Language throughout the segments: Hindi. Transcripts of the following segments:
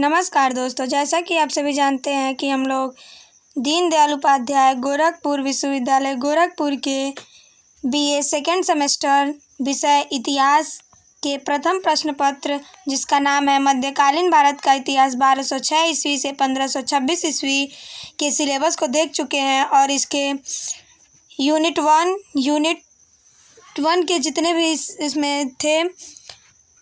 नमस्कार दोस्तों, जैसा कि आप सभी जानते हैं कि हम लोग दीनदयाल उपाध्याय गोरखपुर विश्वविद्यालय गोरखपुर के बीए सेकेंड सेमेस्टर विषय इतिहास के प्रथम प्रश्न पत्र जिसका नाम है मध्यकालीन भारत का इतिहास 1206 ईस्वी से 1526 ईस्वी के सिलेबस को देख चुके हैं। और इसके यूनिट वन के जितने भी इसमें थे,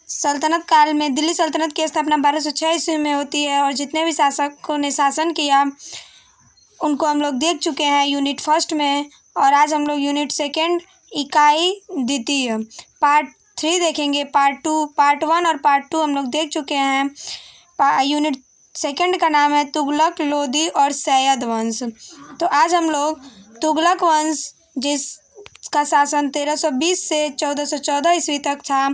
सल्तनत काल में दिल्ली सल्तनत की स्थापना 1206 ईस्वी में होती है और जितने भी शासकों ने शासन किया उनको हम लोग देख चुके हैं यूनिट फर्स्ट में। और आज हम लोग यूनिट सेकेंड इकाई द्वितीय पार्ट 3 देखेंगे। पार्ट 1 और पार्ट 2 हम लोग देख चुके हैं। यूनिट सेकेंड का नाम है तुगलक, लोदी और सैयद वंश। तो आज हम लोग तुगलक वंश जिसका शासन 1320 से 1414 ईस्वी तक था,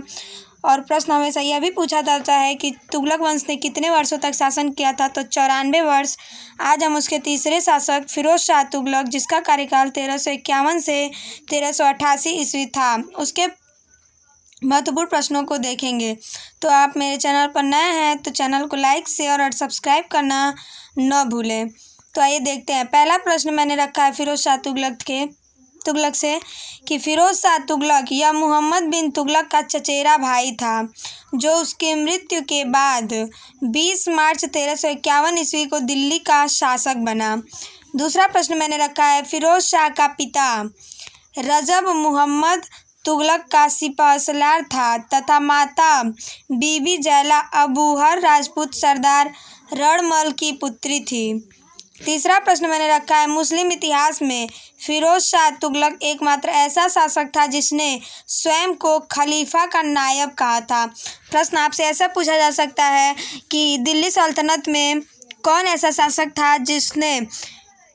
और प्रश्न हमेशा यह भी पूछा जाता है कि तुगलक वंश ने कितने वर्षों तक शासन किया था, तो 94 वर्ष। आज हम उसके तीसरे शासक फिरोज शाह तुगलक, जिसका कार्यकाल 1351 से 1388 ईस्वी था, उसके महत्वपूर्ण प्रश्नों को देखेंगे। तो आप मेरे चैनल पर नए हैं तो चैनल को लाइक, शेयर और सब्सक्राइब करना न भूलें। तो आइए देखते हैं। पहला प्रश्न मैंने रखा है फिरोज शाह तुगलक से कि फिरोज शाह तुगलक यह मोहम्मद बिन तुगलक का चचेरा भाई था, जो उसकी मृत्यु के बाद 20 मार्च 1351 ईस्वी को दिल्ली का शासक बना। दूसरा प्रश्न मैंने रखा है फिरोज शाह का पिता रजब मुहम्मद तुगलक का सिपहसालार था तथा माता बीबी जैला अबूहर राजपूत सरदार रणमल की पुत्री थी। तीसरा प्रश्न मैंने रखा है मुस्लिम इतिहास में फिरोज शाह तुगलक एकमात्र ऐसा शासक था जिसने स्वयं को खलीफा का नायब कहा था। प्रश्न आपसे ऐसा पूछा जा सकता है कि दिल्ली सल्तनत में कौन ऐसा शासक था जिसने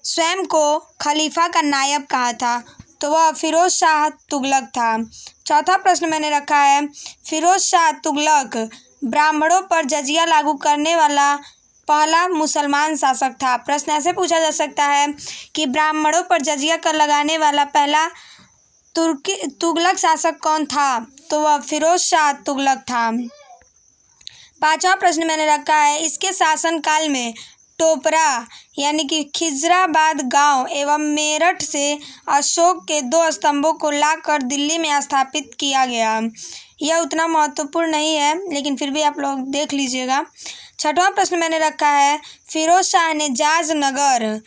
स्वयं को खलीफा का नायब कहा था, तो वह फिरोज शाह तुगलक था। चौथा प्रश्न मैंने रखा है फिरोज शाह तुगलक ब्राह्मणों पर जजिया लागू करने वाला पहला मुसलमान शासक था। प्रश्न ऐसे पूछा जा सकता है कि ब्राह्मणों पर जजिया कर लगाने वाला पहला तुगलक शासक कौन था, तो वह फिरोज शाह तुगलक था। पांचवा प्रश्न मैंने रखा है इसके शासनकाल में टोपरा यानी कि खिजराबाद गांव एवं मेरठ से अशोक के 2 स्तंभों को लाकर दिल्ली में स्थापित किया गया। यह उतना महत्वपूर्ण नहीं है, लेकिन फिर भी आप लोग देख लीजिएगा। छठवां प्रश्न मैंने रखा है फिरोज शाह ने जाजनगर,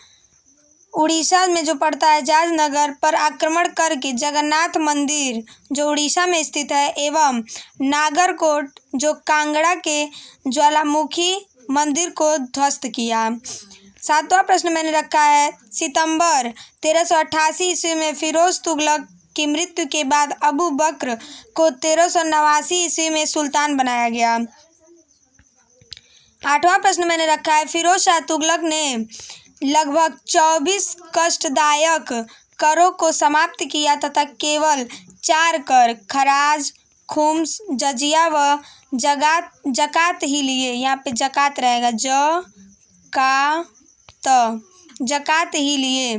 उड़ीसा में जो पड़ता है, जाजनगर पर आक्रमण करके जगन्नाथ मंदिर जो उड़ीसा में स्थित है एवं नागरकोट जो कांगड़ा के ज्वालामुखी मंदिर को ध्वस्त किया। सातवां प्रश्न मैंने रखा है सितंबर 1388 ईस्वी में फिरोज तुगलक की मृत्यु के बाद अबू बकर को 1389 ईस्वी में सुल्तान बनाया गया। आठवां प्रश्न मैंने रखा है फिरोज शाह तुगलक ने लगभग 24 कष्टदायक करों को समाप्त किया तथा केवल 4 कर खराज, खुम्स, जजिया व जकात ही लिए। यहाँ पे जकात रहेगा, जकात ही लिए।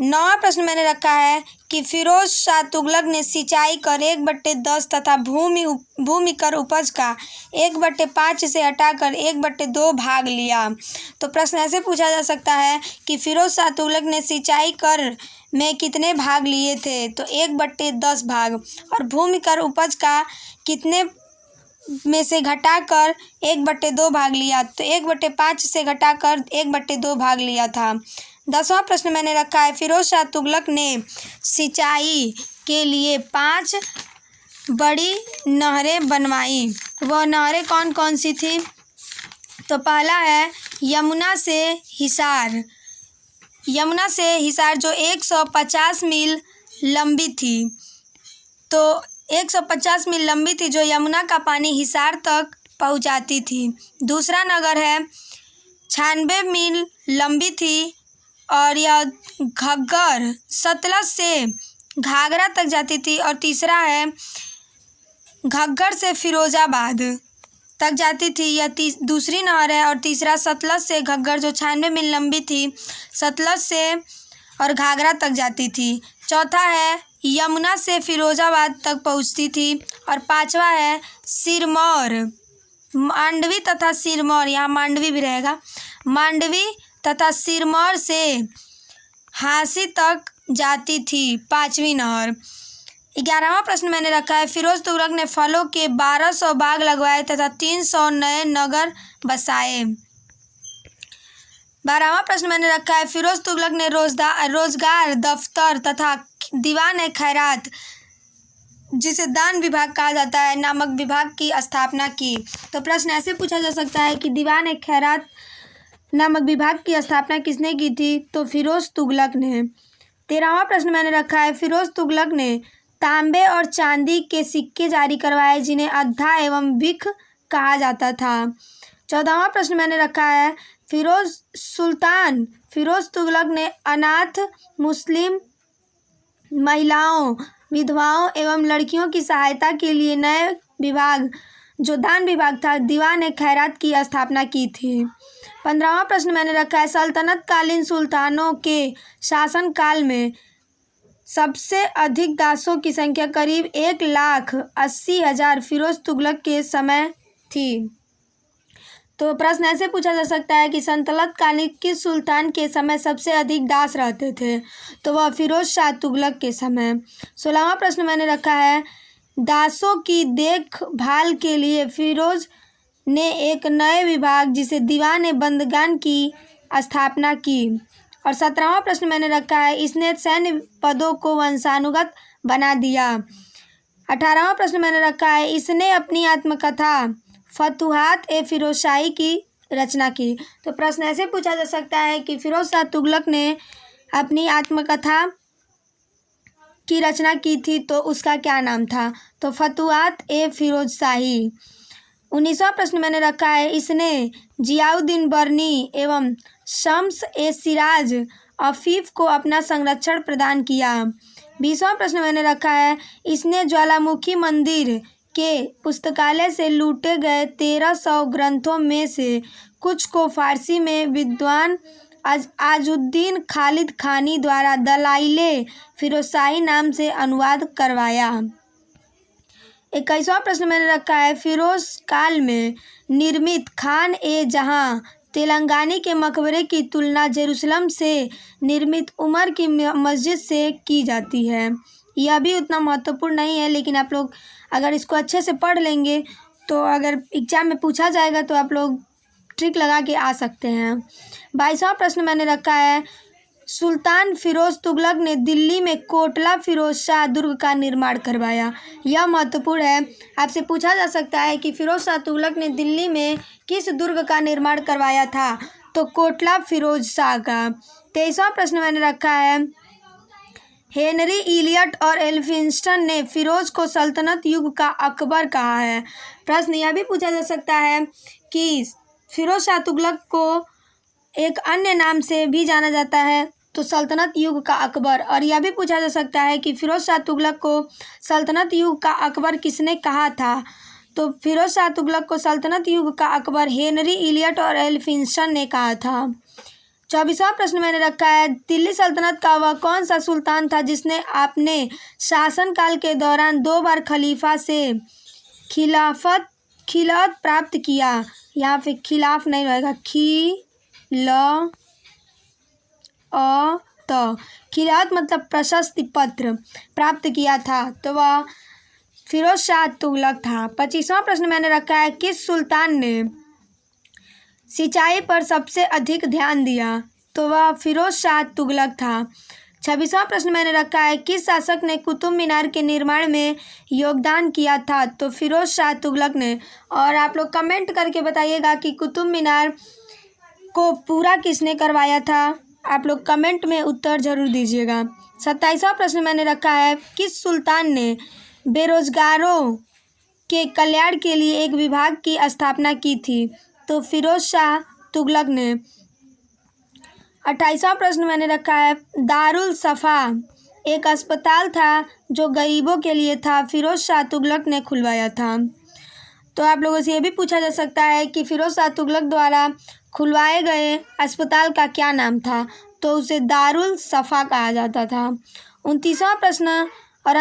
9वां प्रश्न मैंने रखा है कि फिरोज शाह तुगलक ने सिंचाई कर 1/10 तथा भूमि कर उपज का 1/5 से हटाकर 1/2 भाग लिया। तो प्रश्न ऐसे पूछा जा सकता है कि फिरोज शाह तुगलक ने सिंचाई कर में कितने भाग लिए थे, तो 1/10 भाग, और भूमि कर उपज का कितने में से घटाकर 1/2 भाग लिया, तो 1/5 से घटाकर 1/2 भाग लिया था। 10वां प्रश्न मैंने रखा है फिरोज शाह तुगलक ने सिंचाई के लिए 5 बड़ी नहरें बनवाई। वह नहरें कौन कौन सी थी, तो पहला है यमुना से हिसार जो 150 मील लंबी थी, तो 150 मील लंबी थी जो यमुना का पानी हिसार तक पहुंचाती थी। दूसरा नगर है 96 मील लंबी थी और यह घग्गर सतलज से घाघरा तक जाती थी। और तीसरा है घग्गर से फिरोजाबाद तक जाती थी, यह दूसरी नहर है। और तीसरा सतलज से घग्गर जो 96 मील लंबी थी, सतलज से और घाघरा तक जाती थी। चौथा है यमुना से फिरोजाबाद तक पहुंचती थी। और पांचवा है सिरमौर मांडवी तथा सिरमौर, यहाँ मांडवी भी रहेगा, मांडवी तथा सिरमौर से हांसी तक जाती थी 5वीं नहर। 11वां प्रश्न मैंने रखा है, फिरोज तुगलक ने फलों के 1200 बाग लगवाए तथा 300 नए नगर बसाए। 12वां प्रश्न मैंने रखा है, फिरोज तुगलक ने रोजगार दफ्तर तथा दीवान खैरात, जिसे दान विभाग कहा जाता है, नामक विभाग की स्थापना की। तो प्रश्न ऐसे पूछा जा सकता है कि दीवान खैरात नामक विभाग की स्थापना किसने की थी? तो फिरोज तुगलक ने। 13वां प्रश्न मैंने रखा है, फिरोज तुगलक ने तांबे और चांदी के सिक्के जारी करवाए जिन्हें अद्धा एवं बिख कहा जाता था। 14वां प्रश्न मैंने रखा है, सुल्तान फिरोज तुगलक ने अनाथ मुस्लिम महिलाओं, विधवाओं एवं लड़कियों की सहायता के लिए नए विभाग, जो दान विभाग था, दीवान खैरात की स्थापना की थी। 15वां प्रश्न मैंने रखा है, सल्तनत कालीन सुल्तानों के शासनकाल में सबसे अधिक दासों की संख्या करीब 1,80,000 फिरोज तुगलक के समय थी। तो प्रश्न ऐसे पूछा जा सकता है कि सल्तनत कालीन किस सुल्तान के समय सबसे अधिक दास रहते थे? तो वह फिरोज शाह तुगलक के समय। 16वां प्रश्न मैंने रखा है, दासों की देखभाल के लिए फिरोज ने एक नए विभाग जिसे दीवान बंदगान की स्थापना की। और 17वां प्रश्न मैंने रखा है, इसने सैन्य पदों को वंशानुगत बना दिया। 18वां प्रश्न मैंने रखा है, इसने अपनी आत्मकथा फतुहात-ए-फिरोजशाही की रचना की। तो प्रश्न ऐसे पूछा जा सकता है कि फिरोज शाह तुगलक ने अपनी आत्मकथा की रचना की थी, तो उसका क्या नाम था? तो फतुहात-ए-फिरोजशाही। 19वां प्रश्न मैंने रखा है, इसने जियाउद्दीन बर्नी एवं शम्स-ए-सिराज अफीफ को अपना संरक्षण प्रदान किया। 20वां प्रश्न मैंने रखा है, इसने ज्वालामुखी मंदिर के पुस्तकालय से लूटे गए 1300 ग्रंथों में से कुछ को फारसी में विद्वान आजुद्दीन खालिद खानी द्वारा दलाइले फिरोजशाही नाम से अनुवाद करवाया। 21वां प्रश्न मैंने रखा है, फिरोज काल में निर्मित खान ए जहां तेलंगानी के मकबरे की तुलना जेरूसलम से निर्मित उमर की मस्जिद से की जाती है। यह भी उतना महत्वपूर्ण नहीं है, लेकिन आप लोग अगर इसको अच्छे से पढ़ लेंगे तो अगर एग्जाम में पूछा जाएगा तो आप लोग ट्रिक लगा के आ सकते हैं। 22वां प्रश्न मैंने रखा है, सुल्तान फिरोज तुगलक ने दिल्ली में कोटला फिरोज शाह दुर्ग का निर्माण करवाया। यह महत्वपूर्ण है, आपसे पूछा जा सकता है कि फिरोज शाह तुगलक ने दिल्ली में किस दुर्ग का निर्माण करवाया था? तो कोटला फिरोज शाह का। 23वां प्रश्न मैंने रखा है, हेनरी इलियट और एल्फिंस्टन ने फिरोज को सल्तनत युग का अकबर कहा है। प्रश्न यह भी पूछा जा सकता है कि फिरोज शाह तुगलक को एक अन्य नाम से भी जाना जाता है, तो सल्तनत युग का अकबर। और यह भी पूछा जा सकता है कि फिरोज शाह तुगलक को सल्तनत युग का अकबर किसने कहा था? तो फिरोज शाह तुगलक को सल्तनत युग का अकबर हेनरी इलियट और एल्फिंस्टन ने कहा था। 24वां प्रश्न मैंने रखा है, दिल्ली सल्तनत का वह कौन सा सुल्तान था जिसने अपने शासनकाल के दौरान 2 बार खलीफा से खिलाफत प्राप्त किया? यहाँ पे खिलाफ नहीं रहेगा, खिलाफत मतलब प्रशस्ति पत्र प्राप्त किया था, तो वह फिरोज शाह तुगलक था। 25वां प्रश्न मैंने रखा है, किस सुल्तान ने सिंचाई पर सबसे अधिक ध्यान दिया? तो वह फिरोज शाह तुगलक था। 26वां प्रश्न मैंने रखा है, किस शासक ने कुतुब मीनार के निर्माण में योगदान किया था? तो फिरोज शाह तुगलक ने। और आप लोग कमेंट करके बताइएगा कि कुतुब मीनार को पूरा किसने करवाया था? आप लोग कमेंट में उत्तर जरूर दीजिएगा। 27वां प्रश्न मैंने रखा है, किस सुल्तान ने बेरोजगारों के कल्याण के लिए एक विभाग की स्थापना की थी? तो फिरोज शाह तुगलक ने। 28वां प्रश्न मैंने रखा है, दारुल सफ़ा एक अस्पताल था जो गरीबों के लिए था, फिरोज शाह तुगलक ने खुलवाया था। तो आप लोगों से ये भी पूछा जा सकता है कि फिरोज शाह तुगलक द्वारा खुलवाए गए अस्पताल का क्या नाम था? तो उसे दारुल सफ़ा कहा जाता था। 29वां प्रश्न और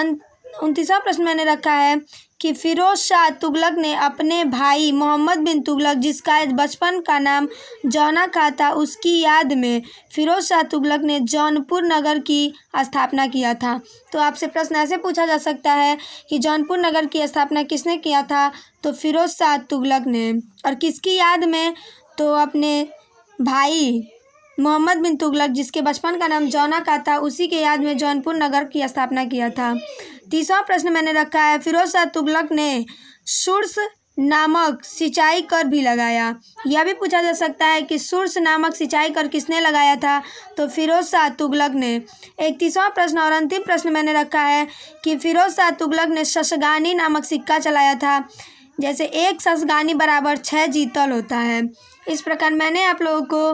29वां प्रश्न मैंने रखा है कि फिरोज शाह तुगलक ने अपने भाई मोहम्मद बिन तुगलक, जिसका बचपन का नाम जौना खां था, उसकी याद में फिरोज शाह तुगलक ने जौनपुर नगर की स्थापना किया था। तो आपसे प्रश्न ऐसे पूछा जा सकता है कि जौनपुर नगर की स्थापना किसने किया था? तो फिरोज शाह तुगलक ने। और किसकी याद में? तो अपने भाई मोहम्मद बिन तुगलक, जिसके बचपन का नाम जौना खां था, उसी के याद में जौनपुर नगर की स्थापना किया था। 30वां प्रश्न मैंने रखा है, फिरोज शाह तुगलक ने सुर्स नामक सिंचाई कर भी लगाया। यह भी पूछा जा सकता है कि सुर्स नामक सिंचाई कर किसने लगाया था? तो फिरोज शाह तुगलक ने। 31वां प्रश्न और अंतिम प्रश्न मैंने रखा है कि फिरोज शाह तुगलक ने शशगानी नामक सिक्का चलाया था, जैसे 1 शशगानी बराबर 6 जीतल होता है। इस प्रकार मैंने आप लोगों को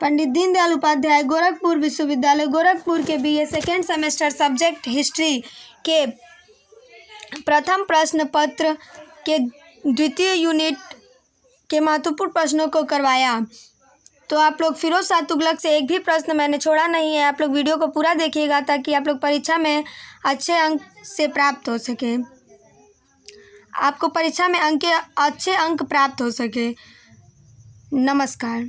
पंडित दीनदयाल उपाध्याय गोरखपुर विश्वविद्यालय गोरखपुर के BA second semester subject history के प्रथम प्रश्न पत्र के द्वितीय यूनिट के महत्वपूर्ण प्रश्नों को करवाया। तो आप लोग फिरोज शाह तुगलक से एक भी प्रश्न मैंने छोड़ा नहीं है। आप लोग वीडियो को पूरा देखिएगा ताकि आप लोग परीक्षा में अच्छे अंक से प्राप्त हो सके, आपको परीक्षा में अच्छे अंक प्राप्त हो सके। नमस्कार।